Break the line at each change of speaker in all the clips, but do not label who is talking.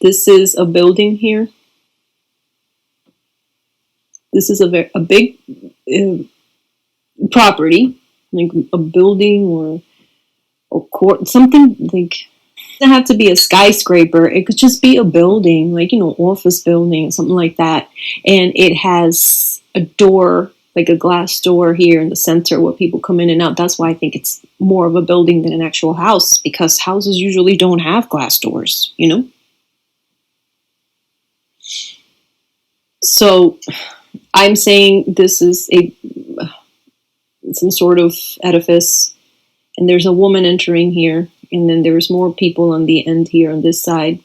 This is a building here. This is a big property, like a building or court, something like. It doesn't have to be a skyscraper. It could just be a building, like, office building, something like that. And it has a door, like a glass door here in the center where people come in and out. That's why I think it's more of a building than an actual house, because houses usually don't have glass doors, So I'm saying this is some sort of edifice, and there's a woman entering here, and then there's more people on the end here on this side.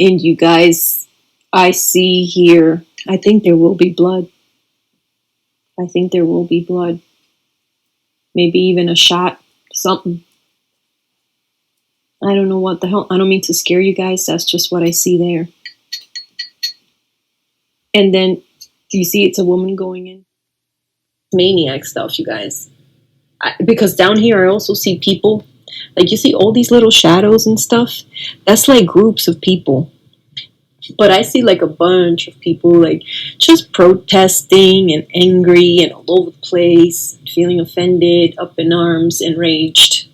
And you guys, I see here, I think there will be blood. I think there will be blood. Maybe even a shot, something. I don't know what the hell. I don't mean to scare you guys. That's just what I see there. And then, do you see it's a woman going in? Maniac stuff, you guys. Because down here I also see people. Like, you see all these little shadows and stuff? That's like groups of people. But I see like a bunch of people like just protesting and angry and all over the place, feeling offended, up in arms, enraged.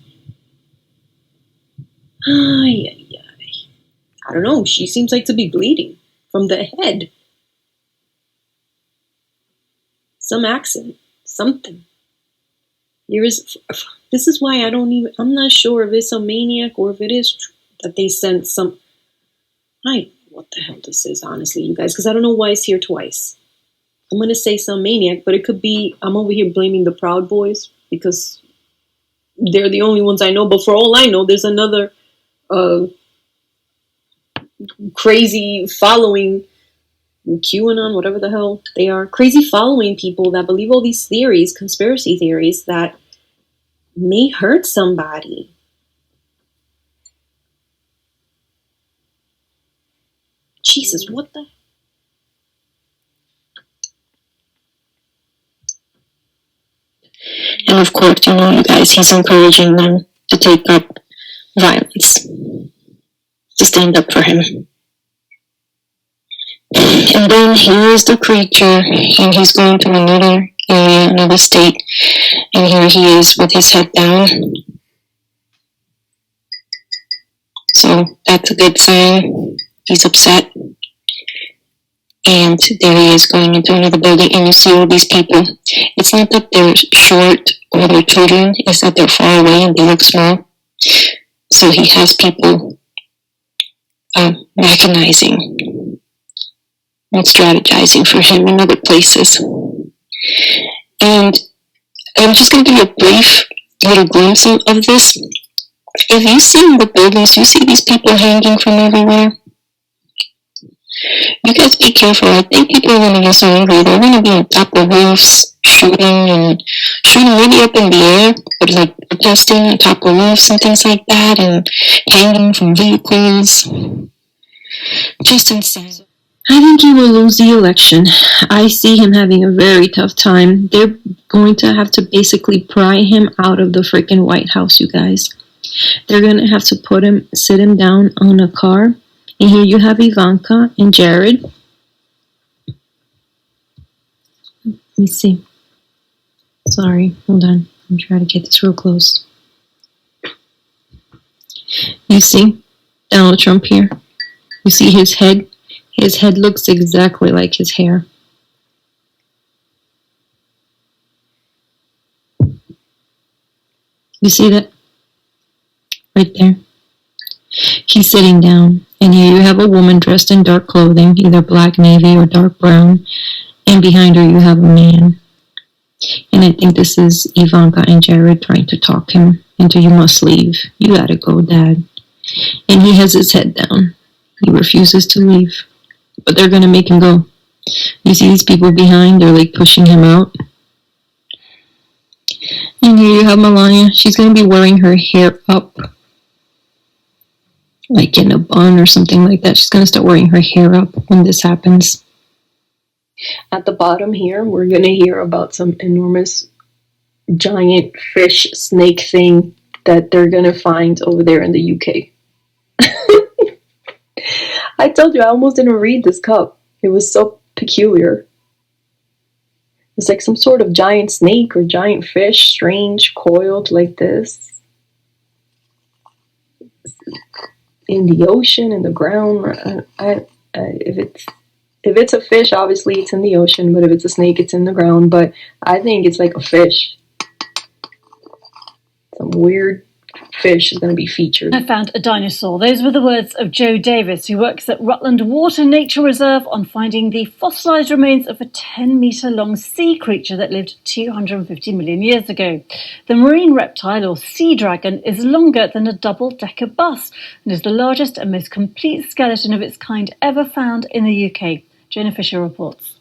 I don't know. She seems like to be bleeding from the head. Some accent. Something. This is why I'm not sure if it's a maniac or if it is that they sent some. What the hell this is, honestly, you guys, because I don't know why it's here twice. I'm going to say some maniac, but it could be, I'm over here blaming the Proud Boys because they're the only ones I know. But for all I know, there's another crazy following, QAnon, whatever the hell they are, crazy following people that believe all these theories, conspiracy theories that may hurt somebody. Jesus, what the?
And of course, you guys, he's encouraging them to take up violence, to stand up for him. And then here is the creature, and he's going to another area, another state, and here he is with his head down. So that's a good sign. He's upset. And there he is going into another building, and you see all these people. It's not that they're short or they're children, it's that they're far away and they look small. So he has people mechanizing and strategizing for him in other places. And I'm just going to give you a brief little glimpse of this. If you see in the buildings, you see these people hanging from everywhere. You guys be careful. I think people are going to get so angry. They're going to be on top of roofs, shooting maybe up in the air, but like protesting on top of roofs and things like that, and hanging from vehicles. Just insane.
I think he will lose the election. I see him having a very tough time. They're going to have to basically pry him out of the freaking White House, you guys. They're going to have to sit him down on a car. And here you have Ivanka and Jared. Let me see. Sorry, hold on. I'm trying to get this real close. You see Donald Trump here? You see his head? His head looks exactly like his hair. You see that? Right there. He's sitting down. And here you have a woman dressed in dark clothing, either black, navy, or dark brown. And behind her you have a man. And I think this is Ivanka and Jared trying to talk him into, you must leave. You gotta go, Dad. And he has his head down. He refuses to leave. But they're gonna make him go. You see these people behind? They're like pushing him out. And here you have Melania. She's gonna be wearing her hair up, like in a bun or something like that. She's going to start wearing her hair up when this happens. At the bottom here, we're going to hear about some enormous giant fish snake thing that they're going to find over there in the UK.
I told you I almost didn't read this cup. It was so peculiar. It's like some sort of giant snake or giant fish, strange, coiled like this. In the ocean, in the ground. If it's a fish, obviously it's in the ocean, but if it's a snake, it's in the ground. But I think it's like a fish. Some weird fish is going to be featured.
I found a dinosaur. Those were the words of Joe Davis, who works at Rutland Water Nature Reserve on finding the fossilised remains of a 10-metre-long sea creature that lived 250 million years ago. The marine reptile, or sea dragon, is longer than a double-decker bus and is the largest and most complete skeleton of its kind ever found in the UK. Jonah Fisher reports.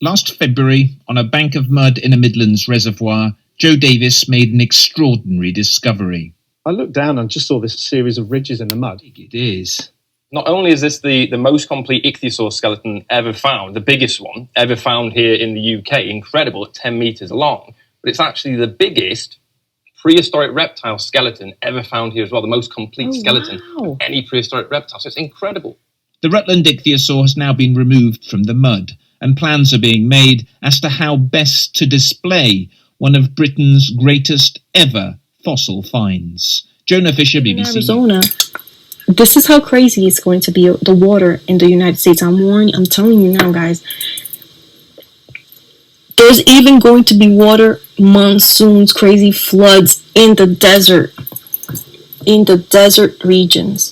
Last February, on a bank of mud in a Midlands reservoir, Joe Davis made an extraordinary discovery.
I looked down and just saw this series of ridges in the mud.
It is.
Not only is this the most complete ichthyosaur skeleton ever found, the biggest one ever found here in the UK, incredible at 10 metres long, but it's actually the biggest prehistoric reptile skeleton ever found here as well, the most complete skeleton of any prehistoric reptile. So it's incredible.
The Rutland ichthyosaur has now been removed from the mud, and plans are being made as to how best to display one of Britain's greatest ever fossil finds. Jonah Fisher, BBC.
In Arizona, this is how crazy it's going to be, the water in the United States. I'm telling you now, guys. There's even going to be water monsoons, crazy floods in the desert regions.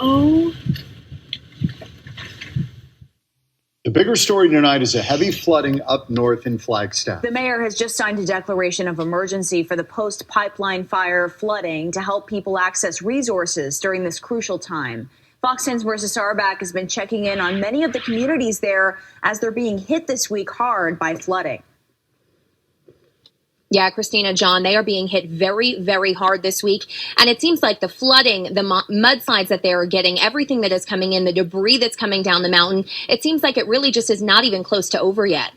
Oh.
The bigger story tonight is a heavy flooding up north in Flagstaff.
The mayor has just signed a declaration of emergency for the post-pipeline fire flooding to help people access resources during this crucial time. Fox 10's Marissa Sarback has been checking in on many of the communities there as they're being hit this week hard by flooding.
Yeah, Christina, John, they are being hit very, very hard this week. And it seems like the flooding, the mudslides that they're getting, everything that is coming in, the debris that's coming down the mountain, it seems like it really just is not even close to over yet.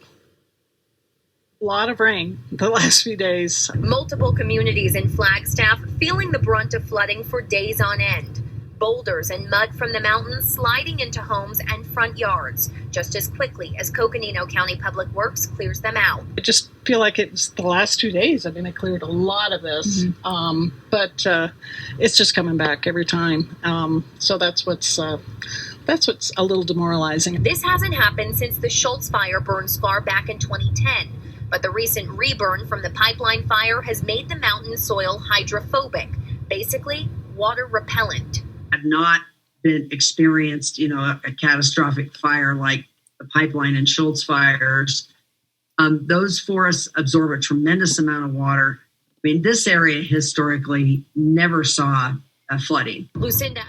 A lot of rain the last few days.
Multiple communities in Flagstaff feeling the brunt of flooding for days on end. Boulders and mud from the mountains sliding into homes and front yards just as quickly as Coconino County Public Works clears them out.
I just feel like it's the last 2 days. I mean, they cleared a lot of this, but it's just coming back every time. So that's what's a little demoralizing.
This hasn't happened since the Schultz fire burned Scar back in 2010, but the recent reburn from the pipeline fire has made the mountain soil hydrophobic, basically water repellent.
Have not been experienced, a catastrophic fire like the pipeline and Schultz fires. Those forests absorb a tremendous amount of water. I mean, this area historically never saw flooding.
Lucinda